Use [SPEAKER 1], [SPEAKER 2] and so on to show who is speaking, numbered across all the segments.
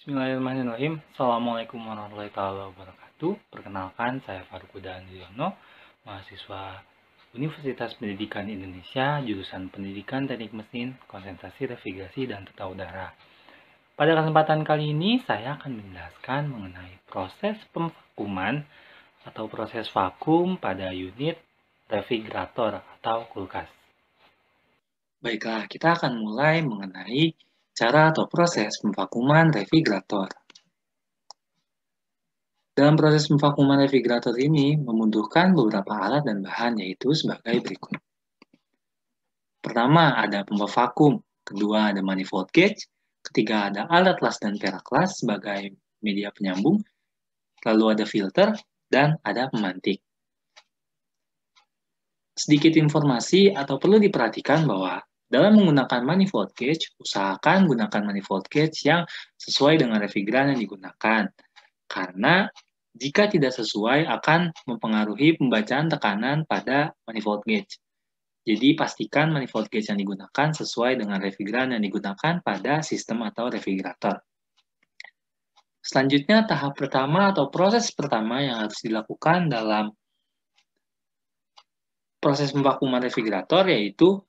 [SPEAKER 1] Bismillahirrahmanirrahim. Assalamualaikum warahmatullahi wabarakatuh. Perkenalkan, saya Farukuda Andriono, mahasiswa Universitas Pendidikan Indonesia, jurusan Pendidikan Teknik Mesin, konsentrasi refrigerasi dan tata udara. Pada kesempatan kali ini, saya akan menjelaskan mengenai proses pemvakuman atau proses vakum pada unit refrigerator atau kulkas. Baiklah, kita akan mulai mengenai cara atau proses pemvakuman refrigerator. Dalam proses pemvakuman refrigerator ini membutuhkan beberapa alat dan bahan, yaitu sebagai berikut. Pertama, ada pompa vakum. Kedua, ada manifold gauge. Ketiga, ada alat las dan perak las sebagai media penyambung. Lalu ada filter dan ada pemantik. Sedikit informasi atau perlu diperhatikan bahwa dalam menggunakan manifold gauge, usahakan gunakan manifold gauge yang sesuai dengan refrigeran yang digunakan. Karena jika tidak sesuai akan mempengaruhi pembacaan tekanan pada manifold gauge. Jadi pastikan manifold gauge yang digunakan sesuai dengan refrigeran yang digunakan pada sistem atau refrigerator. Selanjutnya tahap pertama atau proses pertama yang harus dilakukan dalam proses pemvakuman refrigerator yaitu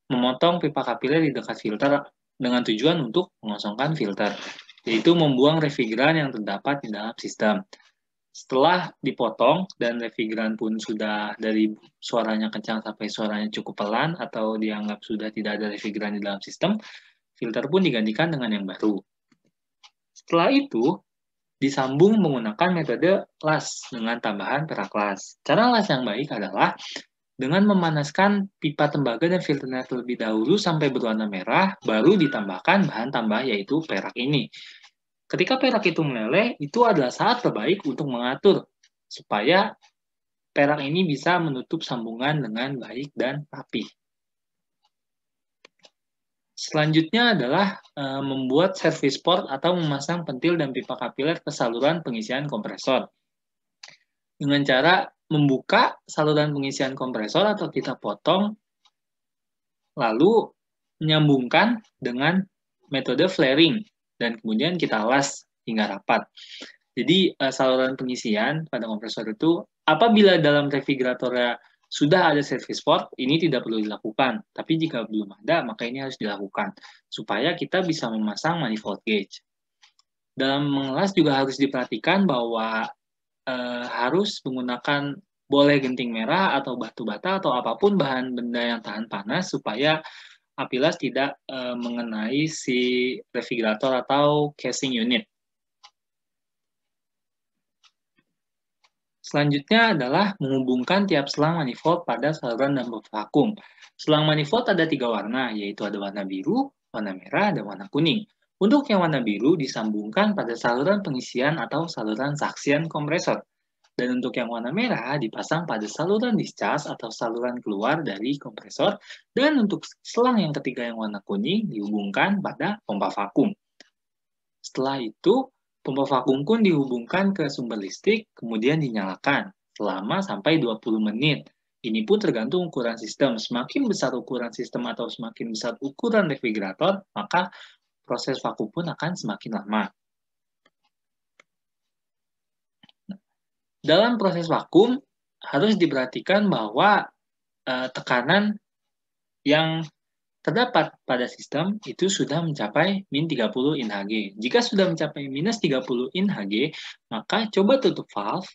[SPEAKER 1] memotong pipa kapiler di dekat filter dengan tujuan untuk mengosongkan filter, yaitu membuang refrigeran yang terdapat di dalam sistem. Setelah dipotong dan refrigeran pun sudah dari suaranya kencang sampai suaranya cukup pelan atau dianggap sudah tidak ada refrigeran di dalam sistem, filter pun digantikan dengan yang baru. Setelah itu, disambung menggunakan metode las dengan tambahan perak las. Cara las yang baik adalah dengan memanaskan pipa tembaga dan filternya terlebih dahulu sampai berwarna merah, baru ditambahkan bahan tambah yaitu perak ini. Ketika perak itu meleleh, itu adalah saat terbaik untuk mengatur supaya perak ini bisa menutup sambungan dengan baik dan rapi. Selanjutnya adalah membuat service port atau memasang pentil dan pipa kapiler ke saluran pengisian kompresor. Dengan cara membuka saluran pengisian kompresor atau kita potong, lalu menyambungkan dengan metode flaring, dan kemudian kita las hingga rapat. Jadi saluran pengisian pada kompresor itu apabila dalam refrigeratornya sudah ada service port, ini tidak perlu dilakukan. Tapi jika belum ada, maka ini harus dilakukan supaya kita bisa memasang manifold gauge. Dalam mengelas juga harus diperhatikan bahwa harus menggunakan boleh genting merah atau batu bata atau apapun bahan benda yang tahan panas supaya api las tidak mengenai si refrigerator atau casing unit. Selanjutnya adalah menghubungkan tiap selang manifold pada saluran dan vakum. Selang manifold ada 3 warna, yaitu ada warna biru, warna merah, dan warna kuning. Untuk yang warna biru disambungkan pada saluran pengisian atau saluran saksian kompresor. Dan untuk yang warna merah dipasang pada saluran discharge atau saluran keluar dari kompresor. Dan untuk selang yang ketiga yang warna kuning dihubungkan pada pompa vakum. Setelah itu, pompa vakum pun dihubungkan ke sumber listrik, kemudian dinyalakan selama sampai 20 menit. Ini pun tergantung ukuran sistem. Semakin besar ukuran sistem atau semakin besar ukuran refrigerator, maka proses vakum pun akan semakin lama. Dalam proses vakum, harus diperhatikan bahwa tekanan yang terdapat pada sistem itu sudah mencapai min 30 in Hg. Jika sudah mencapai minus 30 in Hg, maka coba tutup valve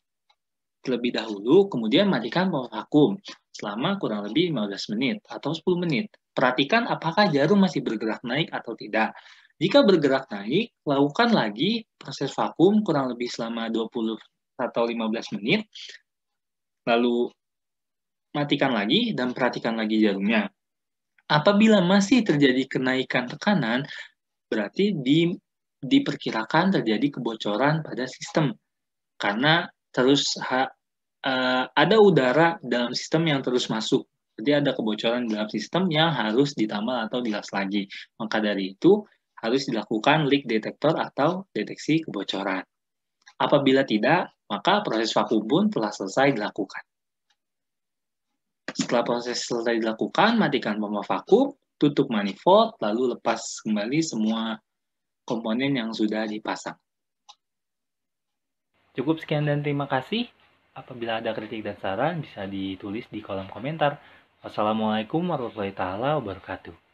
[SPEAKER 1] terlebih dahulu, kemudian matikan pompa vakum selama kurang lebih 15 menit atau 10 menit. Perhatikan apakah jarum masih bergerak naik atau tidak. Jika bergerak naik, lakukan lagi proses vakum kurang lebih selama 20 atau 15 menit, lalu matikan lagi dan perhatikan lagi jarumnya. Apabila masih terjadi kenaikan tekanan, berarti diperkirakan terjadi kebocoran pada sistem. Karena terus ada udara dalam sistem yang terus masuk. Jadi ada kebocoran dalam sistem yang harus ditambal atau dilas lagi. Maka dari itu, harus dilakukan leak detector atau deteksi kebocoran. Apabila tidak, maka proses vakum pun telah selesai dilakukan. Setelah proses selesai dilakukan, matikan pompa vakum, tutup manifold, lalu lepas kembali semua komponen yang sudah dipasang.
[SPEAKER 2] Cukup sekian dan terima kasih. Apabila ada kritik dan saran bisa ditulis di kolom komentar. Wassalamualaikum warahmatullahi wabarakatuh.